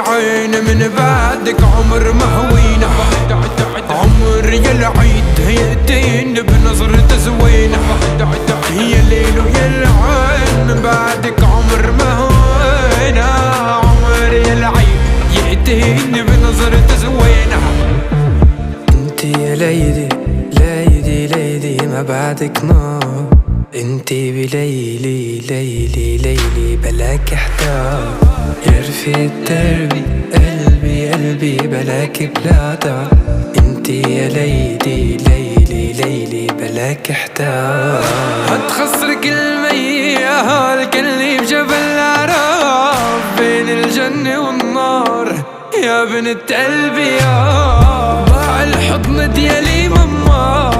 العين من بعدك عمر ما هوينا. عمر يا العيد هيئتين بنظرة زوينة. يا ليل ويا العين من بعدك عمر ما هوينا. عمر يا العيد يأتين بنظرة زوينة. انتي يا ليدي ليدي ليدي ما بعدك نار. انتي بليلي ليلي ليلي بلاك احتار. يا رفيق دربي قلبي قلبي بلاك بلا دار. انتي يا ليدي ليلي ليلي بلاك احتار. هتخسرك المياه الكلي بجبل العراف بين الجنة والنار يا بنت قلبي. يا ضاع الحضن ديالي مما